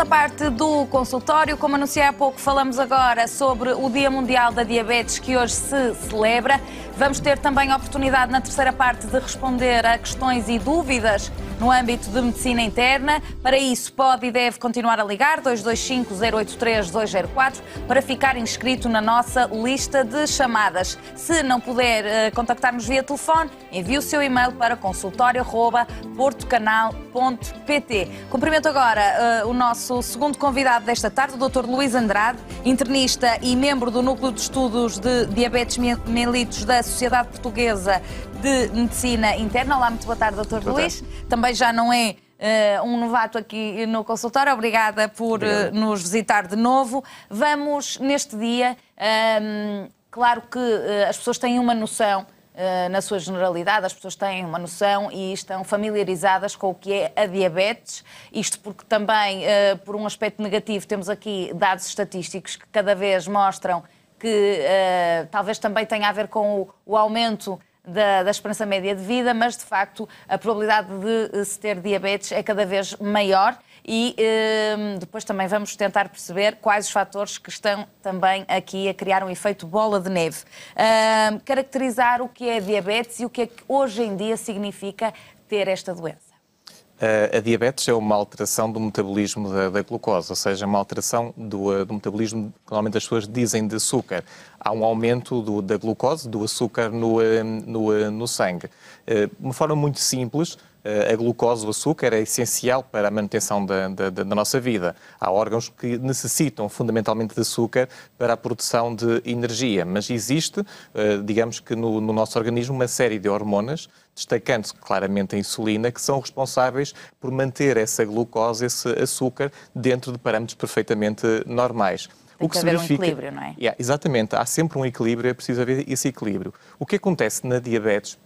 segunda parte do consultório. Como anunciei há pouco, falamos agora sobre o Dia Mundial da Diabetes, que hoje se celebra. Vamos ter também a oportunidade, na terceira parte, de responder a questões e dúvidas no âmbito de medicina interna. Para isso, pode e deve continuar a ligar 225-083-204 para ficar inscrito na nossa lista de chamadas. Se não puder contactar-nos via telefone, envie o seu e-mail para consultorio@portocanal.pt. Cumprimento agora o nosso segundo convidado desta tarde, o Dr. Luís Andrade, internista e membro do Núcleo de Estudos de Diabetes mellitus da Sociedade Portuguesa de Medicina Interna. Olá, muito boa tarde, Dr. Luís. Também já não é um novato aqui no consultório. Obrigada por nos visitar de novo. Vamos, neste dia, claro que as pessoas têm uma noção, na sua generalidade, as pessoas têm uma noção e estão familiarizadas com o que é a diabetes. Isto porque também, por um aspecto negativo, temos aqui dados estatísticos que cada vez mostram que talvez também tenha a ver com o aumento da esperança média de vida, mas de facto a probabilidade de se ter diabetes é cada vez maior e depois também vamos tentar perceber quais os fatores que estão também aqui a criar um efeito bola de neve. Caracterizar o que é diabetes e o que é que hoje em dia significa ter esta doença. A diabetes é uma alteração do metabolismo da glucose, ou seja, uma alteração do metabolismo que normalmente as pessoas dizem de açúcar. Há um aumento da glucose, do açúcar no sangue. De uma forma muito simples, a glucose, o açúcar, é essencial para a manutenção da nossa vida. Há órgãos que necessitam fundamentalmente de açúcar para a produção de energia, mas existe, digamos que no nosso organismo, uma série de hormonas, destacando-se claramente a insulina, que são responsáveis por manter essa glucose, esse açúcar, dentro de parâmetros perfeitamente normais. Tem que haver um equilíbrio, não é? Exatamente, há sempre um equilíbrio, é preciso haver esse equilíbrio. O que acontece na diabetes,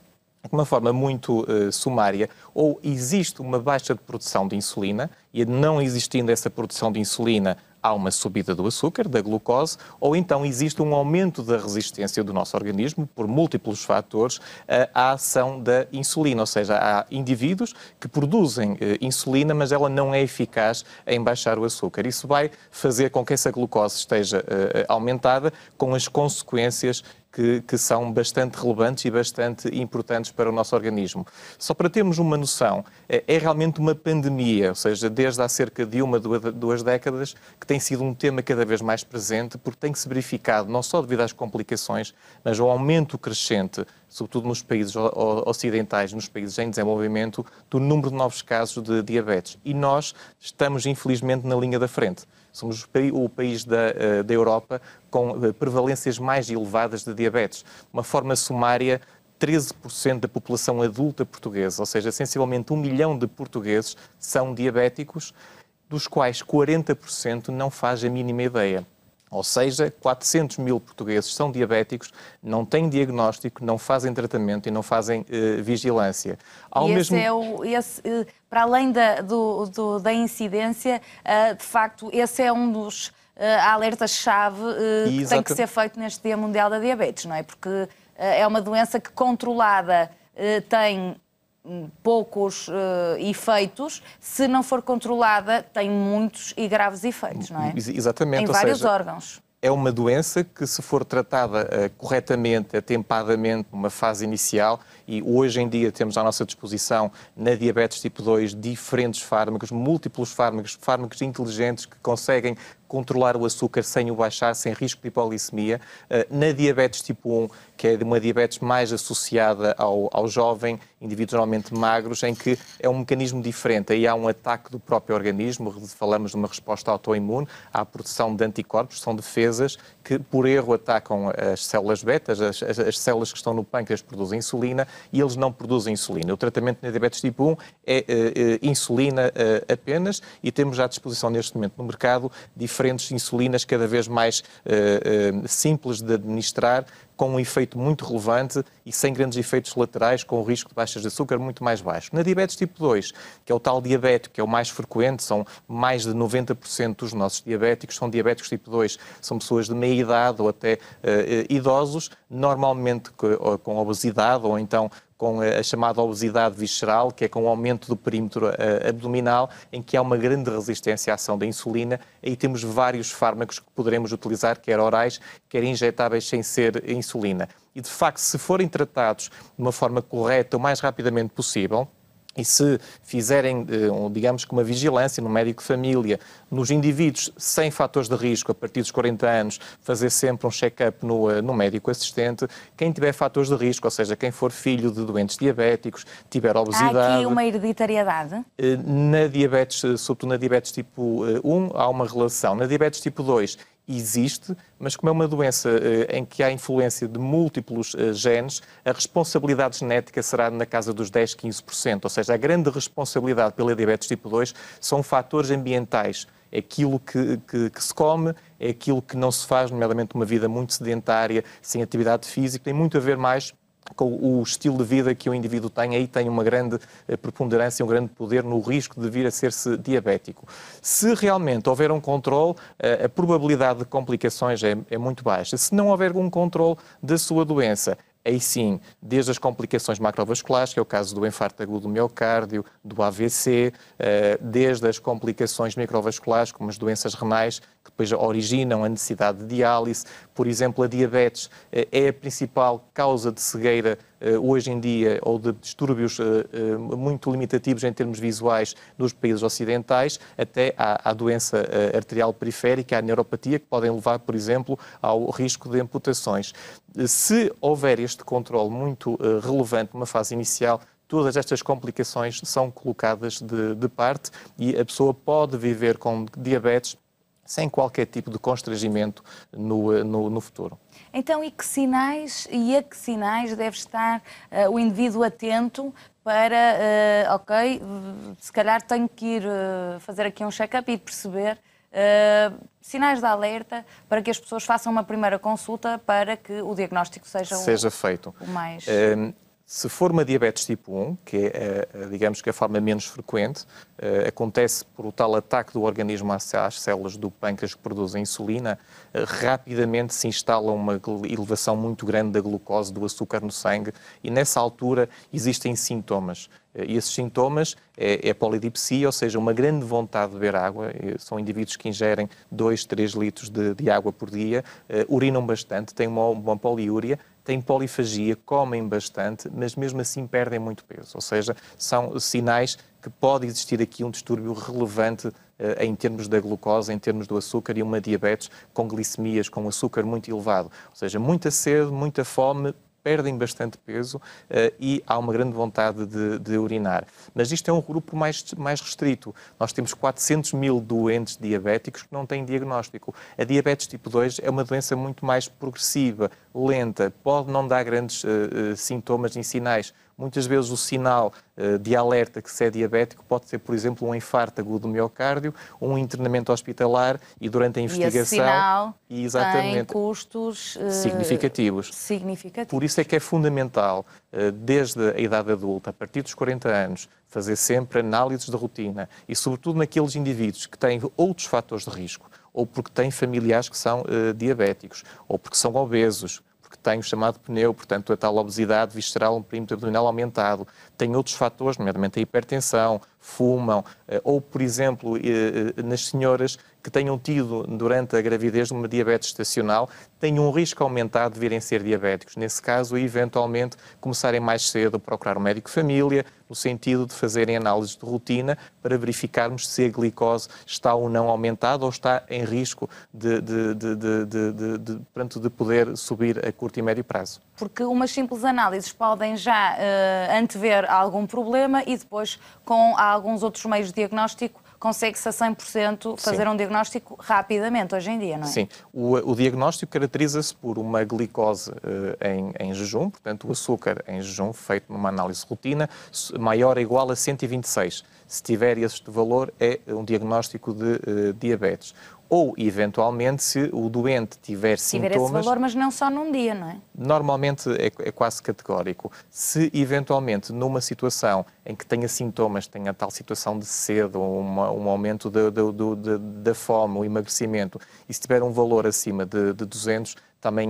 de uma forma muito sumária, ou existe uma baixa de produção de insulina, e não existindo essa produção de insulina, há uma subida do açúcar, da glucose, ou então existe um aumento da resistência do nosso organismo, por múltiplos fatores, à ação da insulina. Ou seja, há indivíduos que produzem insulina, mas ela não é eficaz em baixar o açúcar. Isso vai fazer com que essa glucose esteja aumentada, com as consequências que são bastante relevantes e bastante importantes para o nosso organismo. Só para termos uma noção, é realmente uma pandemia, ou seja, desde há cerca de duas décadas, que tem sido um tema cada vez mais presente, porque tem-se verificado, não só devido às complicações, mas ao aumento crescente, sobretudo nos países ocidentais, nos países em desenvolvimento, do número de novos casos de diabetes. E nós estamos, infelizmente, na linha da frente. Somos o país da Europa com prevalências mais elevadas de diabetes. De uma forma sumária, 13% da população adulta portuguesa, ou seja, sensivelmente 1 milhão de portugueses, são diabéticos, dos quais 40% não faz a mínima ideia. Ou seja, 400 mil portugueses são diabéticos, não têm diagnóstico, não fazem tratamento e não fazem vigilância. Para além da incidência, de facto, esse é um dos alertas-chave que tem que ser feito neste Dia Mundial da Diabetes, não é? Porque é uma doença que, controlada, tem poucos efeitos, se não for controlada, tem muitos e graves efeitos, não é? Exatamente. Em vários órgãos. É uma doença que, se for tratada corretamente, atempadamente, numa fase inicial, e hoje em dia temos à nossa disposição, na diabetes tipo 2, diferentes fármacos, múltiplos fármacos inteligentes que conseguem controlar o açúcar sem o baixar, sem risco de hipoglicemia. Na diabetes tipo 1, que é uma diabetes mais associada ao jovem, indivíduos normalmente magros, em que é um mecanismo diferente. Aí há um ataque do próprio organismo, falamos de uma resposta autoimune, há a produção de anticorpos, são defesas que, por erro, atacam as células betas, as células que estão no pâncreas produzem insulina, e eles não produzem insulina. O tratamento na diabetes tipo 1 é insulina apenas, e temos já à disposição neste momento no mercado diferentes insulinas cada vez mais simples de administrar, com um efeito muito relevante e sem grandes efeitos laterais, com o risco de baixas de açúcar muito mais baixo. Na diabetes tipo 2, que é o tal diabético, que é o mais frequente, são mais de 90% dos nossos diabéticos, são diabéticos tipo 2, são pessoas de meia idade ou até idosos, normalmente com obesidade ou então com a chamada obesidade visceral, que é com o aumento do perímetro abdominal, em que há uma grande resistência à ação da insulina. Aí temos vários fármacos que poderemos utilizar, quer orais, quer injetáveis, sem ser insulina. E, de facto, se forem tratados de uma forma correta o mais rapidamente possível, e se fizerem, digamos que uma vigilância no médico de família, nos indivíduos sem fatores de risco, a partir dos 40 anos, fazer sempre um check-up no médico assistente. Quem tiver fatores de risco, ou seja, quem for filho de doentes diabéticos, tiver obesidade... Há aqui uma hereditariedade? Na diabetes, sobretudo na diabetes tipo 1, há uma relação. Na diabetes tipo 2, existe, mas como é uma doença em que há influência de múltiplos genes, a responsabilidade genética será na casa dos 10, 15%. Ou seja, a grande responsabilidade pela diabetes tipo 2 são fatores ambientais. É aquilo que se come, é aquilo que não se faz, nomeadamente uma vida muito sedentária, sem atividade física, tem muito a ver mais com o estilo de vida que o indivíduo tem. Aí tem uma grande preponderância, um grande poder no risco de vir a ser-se diabético. Se realmente houver um controle, a probabilidade de complicações é muito baixa. Se não houver um controle da sua doença, aí sim, desde as complicações macrovasculares, que é o caso do infarto agudo do miocárdio, do AVC, desde as complicações microvasculares, como as doenças renais, que depois originam a necessidade de diálise. Por exemplo, a diabetes é a principal causa de cegueira hoje em dia, ou de distúrbios muito limitativos em termos visuais nos países ocidentais, até à doença arterial periférica, à neuropatia, que podem levar, por exemplo, ao risco de amputações. Se houver este controle muito relevante numa fase inicial, todas estas complicações são colocadas de parte e a pessoa pode viver com diabetes sem qualquer tipo de constrangimento no futuro. Então, e a que sinais deve estar o indivíduo atento para, se calhar tenho que ir fazer aqui um check-up e perceber sinais de alerta para que as pessoas façam uma primeira consulta para que o diagnóstico seja feito o mais... Se for uma diabetes tipo 1, que é, digamos que a forma menos frequente, acontece por o tal ataque do organismo às células do pâncreas que produzem insulina, rapidamente se instala uma elevação muito grande da glucose, do açúcar no sangue, e nessa altura existem sintomas. E esses sintomas é a polidipsia, ou seja, uma grande vontade de beber água. São indivíduos que ingerem 2, 3 litros de água por dia, urinam bastante, têm uma poliúria, têm polifagia, comem bastante, mas mesmo assim perdem muito peso. Ou seja, são sinais que pode existir aqui um distúrbio relevante em termos da glucose, em termos do açúcar, e uma diabetes com glicemias, com açúcar muito elevado. Ou seja, muita sede, muita fome, perdem bastante peso e há uma grande vontade de urinar. Mas isto é um grupo mais restrito. Nós temos 400 mil doentes diabéticos que não têm diagnóstico. A diabetes tipo 2 é uma doença muito mais progressiva, lenta, pode não dar grandes sintomas nem sinais. Muitas vezes o sinal de alerta que se é diabético pode ser, por exemplo, um infarto agudo do miocárdio, um internamento hospitalar e durante a investigação... E esse sinal tem custos significativos. Por isso é que é fundamental, desde a idade adulta, a partir dos 40 anos, fazer sempre análises de rotina e, sobretudo, naqueles indivíduos que têm outros fatores de risco, ou porque têm familiares que são diabéticos, ou porque são obesos, porque têm o chamado pneu, portanto, a tal obesidade visceral, um perímetro abdominal aumentado. Tem outros fatores, nomeadamente a hipertensão, fumam, ou, por exemplo, nas senhoras que tenham tido, durante a gravidez, uma diabetes estacional, têm um risco aumentado de virem ser diabéticos. Nesse caso, eventualmente, começarem mais cedo a procurar um médico de família, no sentido de fazerem análises de rotina para verificarmos se a glicose está ou não aumentada ou está em risco de poder subir a curto e médio prazo. Porque umas simples análises podem já antever algum problema e depois, com alguns outros meios de diagnóstico, consegue-se a 100% fazer um diagnóstico rapidamente hoje em dia, não é? Sim. O diagnóstico caracteriza-se por uma glicose em jejum, portanto o açúcar em jejum, feito numa análise de rotina, maior ou igual a 126. Se tiver este valor, é um diagnóstico de diabetes. ou, eventualmente, se o doente tiver sintomas... Tiver esse valor, mas não só num dia, não é? Normalmente é quase categórico. Se, eventualmente, numa situação em que tenha sintomas, tenha tal situação de sede, ou um aumento da fome, o emagrecimento, e se tiver um valor acima de 200, também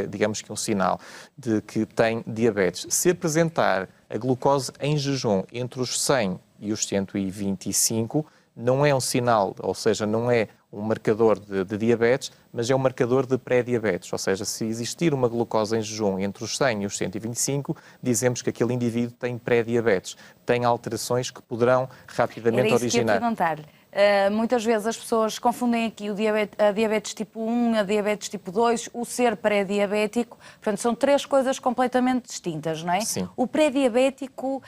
digamos que um sinal de que tem diabetes. Se apresentar a glucose em jejum entre os 100 e os 125, não é um sinal, ou seja, não é um marcador de diabetes, mas é um marcador de pré-diabetes. Ou seja, se existir uma glucose em jejum entre os 100 e os 125, dizemos que aquele indivíduo tem pré-diabetes, tem alterações que poderão rapidamente originar. Era isso que eu ia perguntar-lhe. Muitas vezes as pessoas confundem aqui a diabetes tipo 1, a diabetes tipo 2, o ser pré-diabético. Portanto, são três coisas completamente distintas, não é? Sim. O pré-diabético,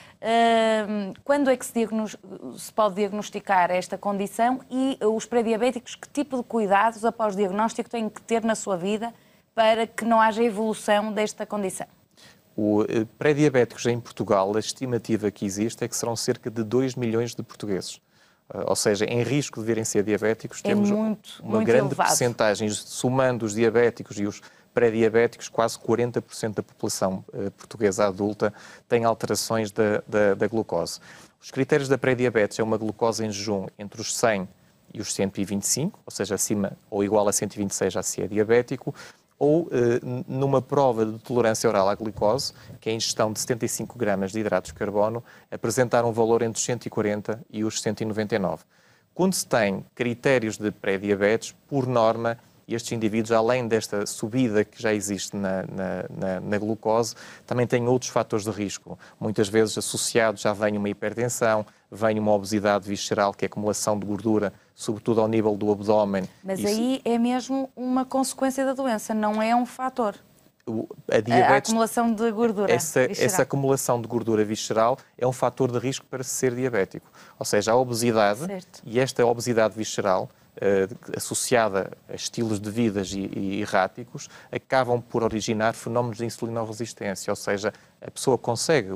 quando é que se pode diagnosticar esta condição, e os pré-diabéticos, que tipo de cuidados após diagnóstico têm que ter na sua vida para que não haja evolução desta condição? Pré-diabéticos em Portugal, a estimativa que existe é que serão cerca de 2 milhões de portugueses. Ou seja, em risco de virem ser diabéticos, temos uma grande percentagem, somando os diabéticos e os pré-diabéticos, quase 40% da população portuguesa adulta tem alterações da glucose. Os critérios da pré-diabetes é uma glucose em jejum entre os 100 e os 125, ou seja, acima ou igual a 126 já se é diabético, ou numa prova de tolerância oral à glicose, que é a ingestão de 75 gramas de hidratos de carbono, apresentar um valor entre os 140 e os 199. Quando se tem critérios de pré-diabetes, por norma, estes indivíduos, além desta subida que já existe na glucose, também têm outros fatores de risco. Muitas vezes associados já vem uma hipertensão, vem uma obesidade visceral, que é a acumulação de gordura, sobretudo ao nível do abdômen. Mas aí é mesmo uma consequência da doença, não é um fator. A acumulação de gordura visceral. Essa acumulação de gordura visceral é um fator de risco para ser diabético. Ou seja, a obesidade, certo, e esta obesidade visceral, associada a estilos de vida e erráticos, acabam por originar fenómenos de insulinoresistência, ou seja,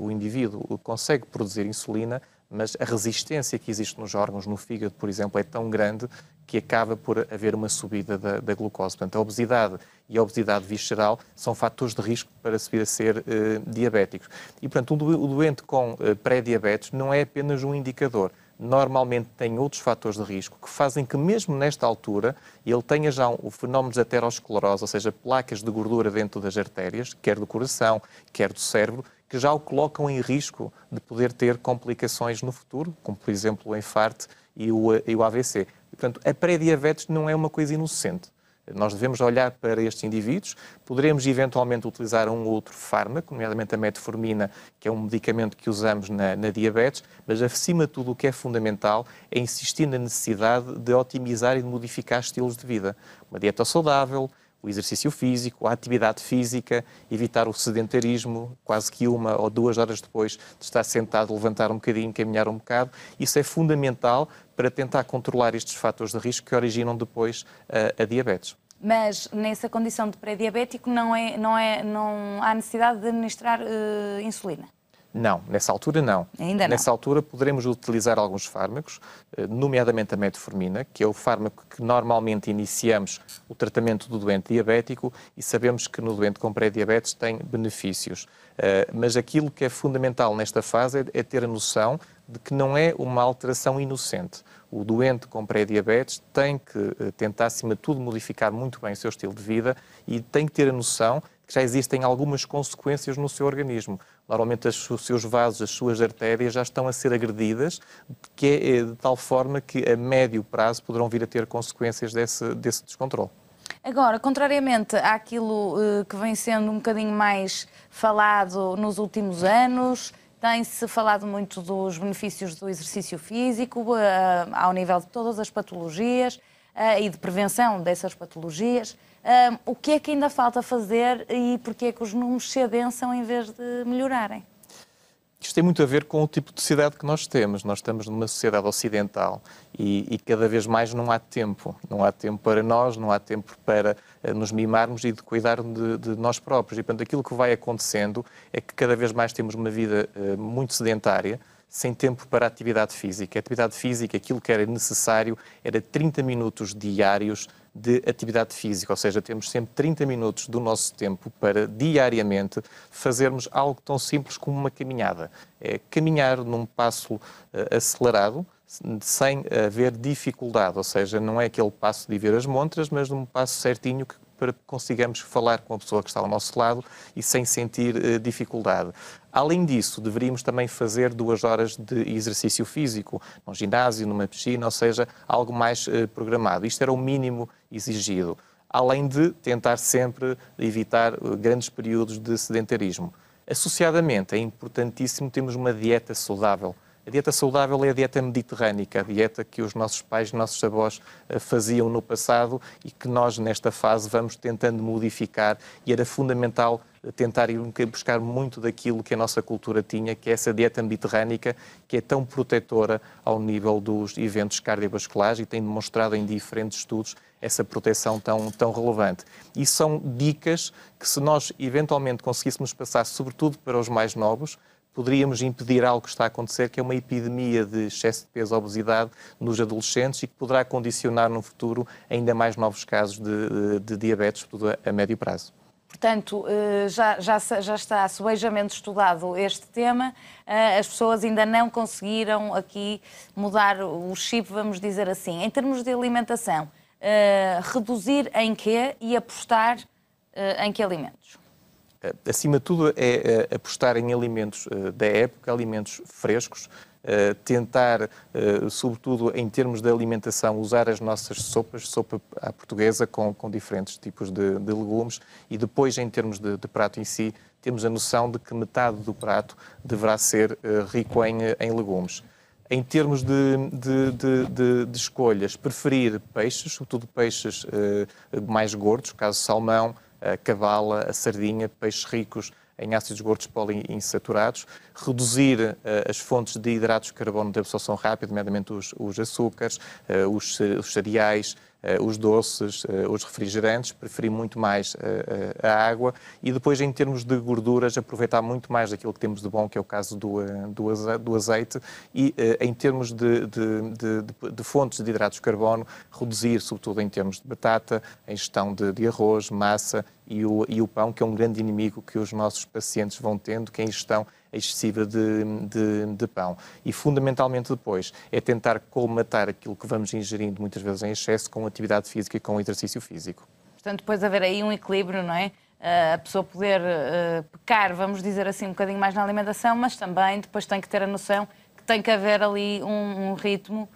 o indivíduo consegue produzir insulina, mas a resistência que existe nos órgãos, no fígado, por exemplo, é tão grande que acaba por haver uma subida da glucose. Portanto, a obesidade e a obesidade visceral são fatores de risco para se vir a ser diabéticos. E, portanto, o doente com pré-diabetes não é apenas um indicador. Normalmente tem outros fatores de risco que fazem que, mesmo nesta altura, ele tenha já o fenómeno de aterosclerose, ou seja, placas de gordura dentro das artérias, quer do coração, quer do cérebro, que já o colocam em risco de poder ter complicações no futuro, como, por exemplo, o infarto e o AVC. E, portanto, a pré-diabetes não é uma coisa inocente. Nós devemos olhar para estes indivíduos, poderemos eventualmente utilizar um ou outro fármaco, nomeadamente a metformina, que é um medicamento que usamos na diabetes, mas acima de tudo o que é fundamental é insistir na necessidade de otimizar e de modificar estilos de vida. Uma dieta saudável, o exercício físico, a atividade física, evitar o sedentarismo, quase que 1 ou 2 horas depois de estar sentado, levantar um bocadinho, caminhar um bocado. Isso é fundamental para tentar controlar estes fatores de risco que originam depois a diabetes. Mas nessa condição de pré-diabético não há necessidade de administrar insulina? Não, nessa altura não. Ainda não. Nessa altura poderemos utilizar alguns fármacos, nomeadamente a metformina, que é o fármaco que normalmente iniciamos o tratamento do doente diabético e sabemos que no doente com pré-diabetes tem benefícios. Mas aquilo que é fundamental nesta fase é ter a noção de que não é uma alteração inocente. O doente com pré-diabetes tem que tentar, acima de tudo, modificar muito bem o seu estilo de vida e tem que ter a noção de que já existem algumas consequências no seu organismo. Normalmente os seus vasos, as suas artérias já estão a ser agredidas, que é de tal forma que a médio prazo poderão vir a ter consequências desse descontrole. Agora, contrariamente àquilo que vem sendo um bocadinho mais falado nos últimos anos, tem-se falado muito dos benefícios do exercício físico ao nível de todas as patologias e de prevenção dessas patologias. O que é que ainda falta fazer e porquê é que os números se adensam em vez de melhorarem? Isto tem muito a ver com o tipo de sociedade que nós temos. Nós estamos numa sociedade ocidental e cada vez mais não há tempo. Não há tempo para nós, não há tempo para nos mimarmos e de cuidar de nós próprios. E, portanto, aquilo que vai acontecendo é que cada vez mais temos uma vida muito sedentária sem tempo para atividade física. A atividade física, aquilo que era necessário, era 30 minutos diários de atividade física, ou seja, temos sempre 30 minutos do nosso tempo para diariamente fazermos algo tão simples como uma caminhada. É caminhar num passo acelerado, sem haver dificuldade, ou seja, não é aquele passo de ir ver as montras, mas num passo certinho para que consigamos falar com a pessoa que está ao nosso lado e sem sentir dificuldade. Além disso, deveríamos também fazer 2 horas de exercício físico, num ginásio, numa piscina, ou seja, algo mais programado. Isto era o mínimo exigido, além de tentar sempre evitar grandes períodos de sedentarismo. Associadamente, é importantíssimo termos uma dieta saudável. A dieta saudável é a dieta mediterrânica, a dieta que os nossos pais e nossos avós faziam no passado e que nós, nesta fase, vamos tentando modificar, e era fundamental tentar ir buscar muito daquilo que a nossa cultura tinha, que é essa dieta mediterrânica, que é tão protetora ao nível dos eventos cardiovasculares e tem demonstrado em diferentes estudos essa proteção tão relevante. E são dicas que, se nós eventualmente conseguíssemos passar, sobretudo para os mais novos, poderíamos impedir algo que está a acontecer, que é uma epidemia de excesso de peso, obesidade nos adolescentes e que poderá condicionar no futuro ainda mais novos casos de diabetes a médio prazo. Portanto, já está subejamente estudado este tema, as pessoas ainda não conseguiram aqui mudar o chip, vamos dizer assim. Em termos de alimentação, reduzir em quê e apostar em que alimentos? Acima de tudo, é apostar em alimentos da época, alimentos frescos, tentar, sobretudo em termos de alimentação, usar as nossas sopas, sopa à portuguesa com diferentes tipos de legumes, e depois, em termos de prato em si, temos a noção de que metade do prato deverá ser rico em legumes. Em termos de escolhas, preferir peixes, sobretudo peixes mais gordos, caso salmão, a cavala, a sardinha, peixes ricos em ácidos gordos poliinsaturados, reduzir as fontes de hidratos de carbono de absorção rápida, nomeadamente os açúcares, os cereais, os doces, os refrigerantes, preferir muito mais a água, e depois, em termos de gorduras, aproveitar muito mais daquilo que temos de bom, que é o caso do azeite, e em termos de fontes de hidratos de carbono, reduzir, sobretudo em termos de batata, a ingestão de arroz, massa e o pão, que é um grande inimigo que os nossos pacientes vão tendo, que é a ingestão excessiva de pão. E, fundamentalmente, depois, é tentar colmatar aquilo que vamos ingerindo, muitas vezes em excesso, com atividade física e com exercício físico. Portanto, depois haver aí um equilíbrio, não é? A pessoa poder pecar, vamos dizer assim, um bocadinho mais na alimentação, mas também depois tem que ter a noção que tem que haver ali um ritmo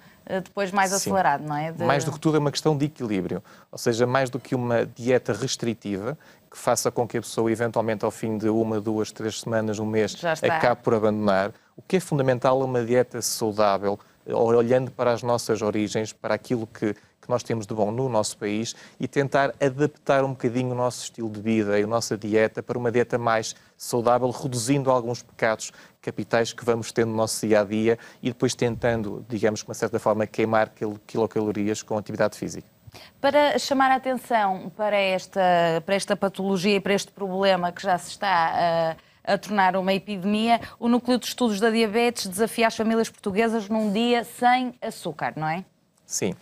depois mais acelerado, não é? Mais do que tudo é uma questão de equilíbrio, ou seja, mais do que uma dieta restritiva que faça com que a pessoa, eventualmente, ao fim de 1, 2, 3 semanas, um mês, acabe por abandonar. O que é fundamental é uma dieta saudável, olhando para as nossas origens, para aquilo que nós temos de bom no nosso país, e tentar adaptar um bocadinho o nosso estilo de vida e a nossa dieta para uma dieta mais saudável, reduzindo alguns pecados capitais que vamos tendo no nosso dia-a-dia e depois tentando, digamos, de uma certa forma, queimar quilocalorias com atividade física. Para chamar a atenção para esta patologia e para este problema que já se está a tornar uma epidemia, o Núcleo de Estudos da Diabetes desafia as famílias portuguesas num dia sem açúcar, não é? Sim.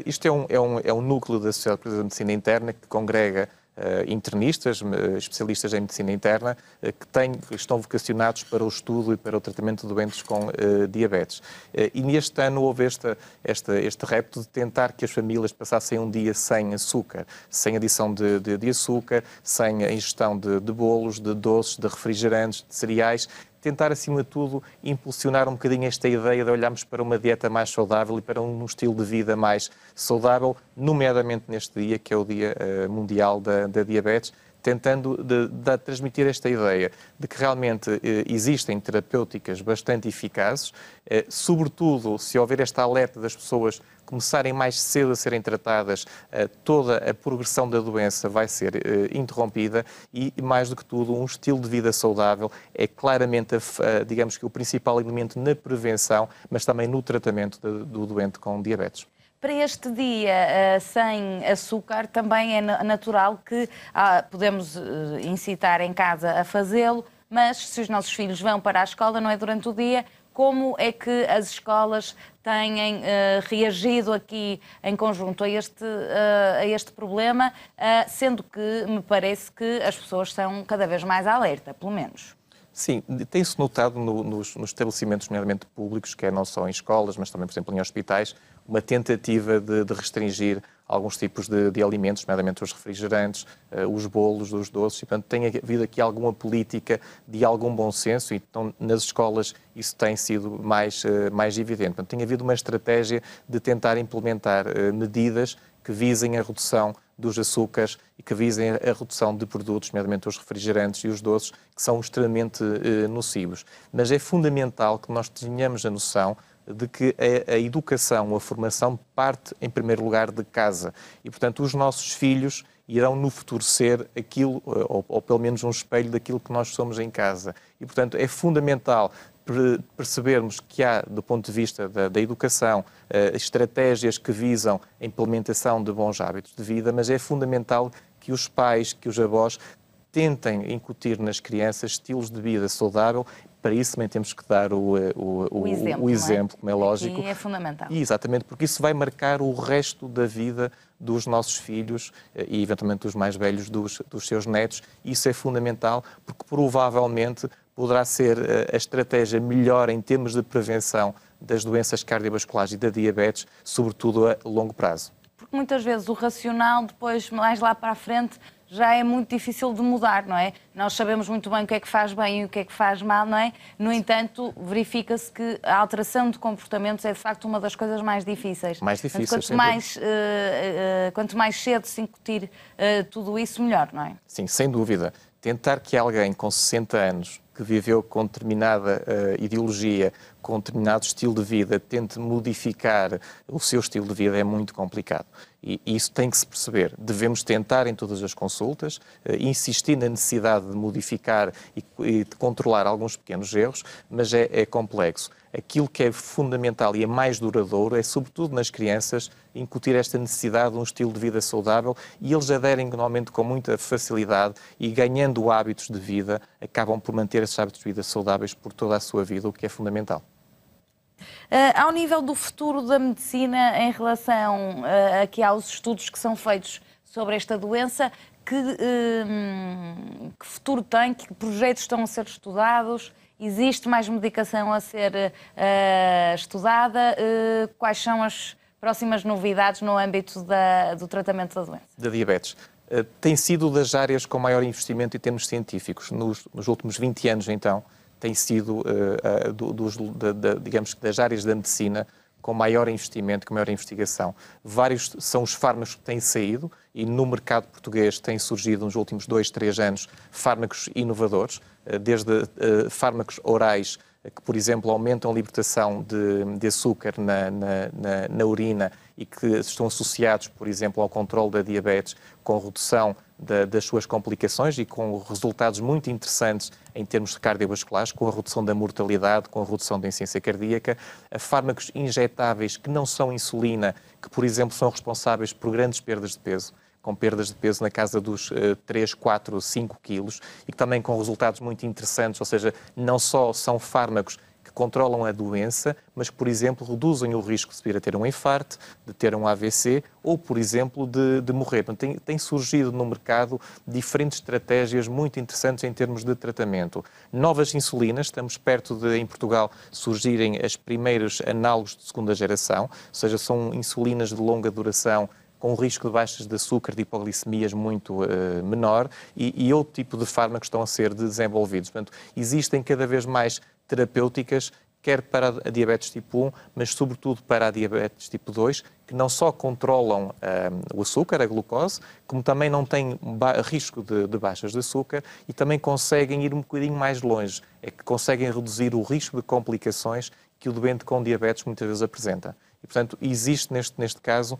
Isto é um núcleo da Sociedade Portuguesa de Medicina Interna que congrega internistas, especialistas em medicina interna, que estão vocacionados para o estudo e para o tratamento de doentes com diabetes. E neste ano houve este repto de tentar que as famílias passassem um dia sem açúcar, sem adição de açúcar, sem a ingestão de bolos, de doces, de refrigerantes, de cereais. Tentar, acima de tudo, impulsionar um bocadinho esta ideia de olharmos para uma dieta mais saudável e para um estilo de vida mais saudável, nomeadamente neste dia, que é o Dia Mundial da Diabetes, tentando transmitir esta ideia de que realmente existem terapêuticas bastante eficazes, sobretudo se houver esta alerta das pessoas começarem mais cedo a serem tratadas, toda a progressão da doença vai ser interrompida e, mais do que tudo, um estilo de vida saudável é claramente, digamos que, o principal elemento na prevenção, mas também no tratamento do doente com diabetes. Para este dia sem açúcar, também é natural que podemos incitar em casa a fazê-lo, mas se os nossos filhos vão para a escola, não é durante o dia, Como é que as escolas têm reagido aqui em conjunto a este problema, sendo que me parece que as pessoas estão cada vez mais alerta, pelo menos? Sim, tem-se notado nos estabelecimentos, nomeadamente públicos, que não só em escolas, mas também, por exemplo, em hospitais, uma tentativa de restringir alguns tipos de alimentos, nomeadamente os refrigerantes, os bolos, os doces, e, portanto, tem havido aqui alguma política de algum bom senso, e então nas escolas isso tem sido mais evidente. Portanto, tem havido uma estratégia de tentar implementar medidas que visem a redução dos açúcares e que visem a redução de produtos, nomeadamente os refrigerantes e os doces, que são extremamente nocivos. Mas é fundamental que nós tenhamos a noção de que a educação, a formação parte, em primeiro lugar, de casa. E, portanto, os nossos filhos irão no futuro ser aquilo, ou pelo menos um espelho daquilo que nós somos em casa. E, portanto, é fundamental percebermos que há, do ponto de vista da educação, estratégias que visam a implementação de bons hábitos de vida, mas é fundamental que os pais, que os avós tentem incutir nas crianças estilos de vida saudável. Para isso também temos que dar o exemplo, como é lógico. E é fundamental. E, exatamente, porque isso vai marcar o resto da vida dos nossos filhos e, eventualmente, dos mais velhos, dos seus netos. Isso é fundamental porque, provavelmente, poderá ser a estratégia melhor em termos de prevenção das doenças cardiovasculares e da diabetes, sobretudo a longo prazo. Porque muitas vezes o racional, depois, mais lá para a frente, já é muito difícil de mudar, não é? Nós sabemos muito bem o que é que faz bem e o que é que faz mal, não é? No entanto, verifica-se que a alteração de comportamentos é, de facto, uma das coisas mais difíceis. Mais difíceis, quanto mais cedo se incutir tudo isso, melhor, não é? Sim, sem dúvida. Tentar que alguém com 60 anos, que viveu com determinada ideologia, com determinado estilo de vida, tente modificar o seu estilo de vida é muito complicado. E isso tem que se perceber. Devemos tentar em todas as consultas, insistir na necessidade de modificar e de controlar alguns pequenos erros, mas é complexo. Aquilo que é fundamental e é mais duradouro é, sobretudo nas crianças, incutir esta necessidade de um estilo de vida saudável, e eles aderem normalmente com muita facilidade e, ganhando hábitos de vida, acabam por manter esses hábitos de vida saudáveis por toda a sua vida, o que é fundamental. Ao nível do futuro da medicina, em relação aqui aos estudos que são feitos sobre esta doença, que futuro tem? Que projetos estão a ser estudados? Existe mais medicação a ser estudada? Quais são as próximas novidades no âmbito do tratamento da doença? Da diabetes. Tem sido das áreas com maior investimento em termos científicos. Nos últimos 20 anos, então, tem sido, digamos, das áreas da medicina com maior investimento, com maior investigação. Vários são os fármacos que têm saído e no mercado português têm surgido nos últimos 2, 3 anos fármacos inovadores, desde fármacos orais que, por exemplo, aumentam a libertação de açúcar na urina e que estão associados, por exemplo, ao controle da diabetes, com redução das suas complicações e com resultados muito interessantes em termos cardiovasculares, com a redução da mortalidade, com a redução da incidência cardíaca, a fármacos injetáveis que não são insulina, que, por exemplo, são responsáveis por grandes perdas de peso, com perdas de peso na casa dos 3, 4, 5 quilos, e que também com resultados muito interessantes, ou seja, não só são fármacos que controlam a doença, mas que, por exemplo, reduzem o risco de vir a ter um infarto, de ter um AVC ou, por exemplo, de morrer. Tem surgido no mercado diferentes estratégias muito interessantes em termos de tratamento. Novas insulinas, estamos perto de, em Portugal, surgirem as primeiros análogos de segunda geração, ou seja, são insulinas de longa duração, com um risco de baixas de açúcar, de hipoglicemias muito menor, e outro tipo de fármacos estão a ser desenvolvidos. Portanto, existem cada vez mais terapêuticas, quer para a diabetes tipo 1, mas sobretudo para a diabetes tipo 2, que não só controlam o açúcar, a glucose, como também não têm risco de baixas de açúcar e também conseguem ir um bocadinho mais longe, é que conseguem reduzir o risco de complicações que o doente com diabetes muitas vezes apresenta. E, portanto, existe neste caso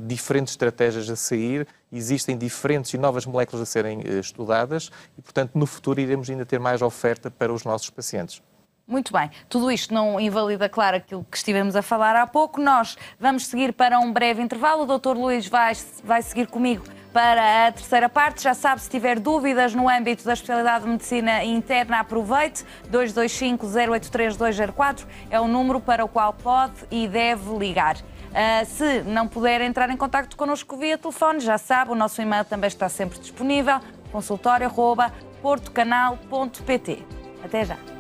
diferentes estratégias a sair, existem diferentes e novas moléculas a serem estudadas e, portanto, no futuro iremos ainda ter mais oferta para os nossos pacientes. Muito bem. Tudo isto não invalida, claro, aquilo que estivemos a falar há pouco. Nós vamos seguir para um breve intervalo. O Dr. Luís vai seguir comigo para a terceira parte. Já sabe, se tiver dúvidas no âmbito da especialidade de medicina interna, aproveite. 225-083-204 é o número para o qual pode e deve ligar. Se não puder entrar em contacto connosco via telefone, já sabe, o nosso e-mail também está sempre disponível, consultório@portocanal.pt. Até já.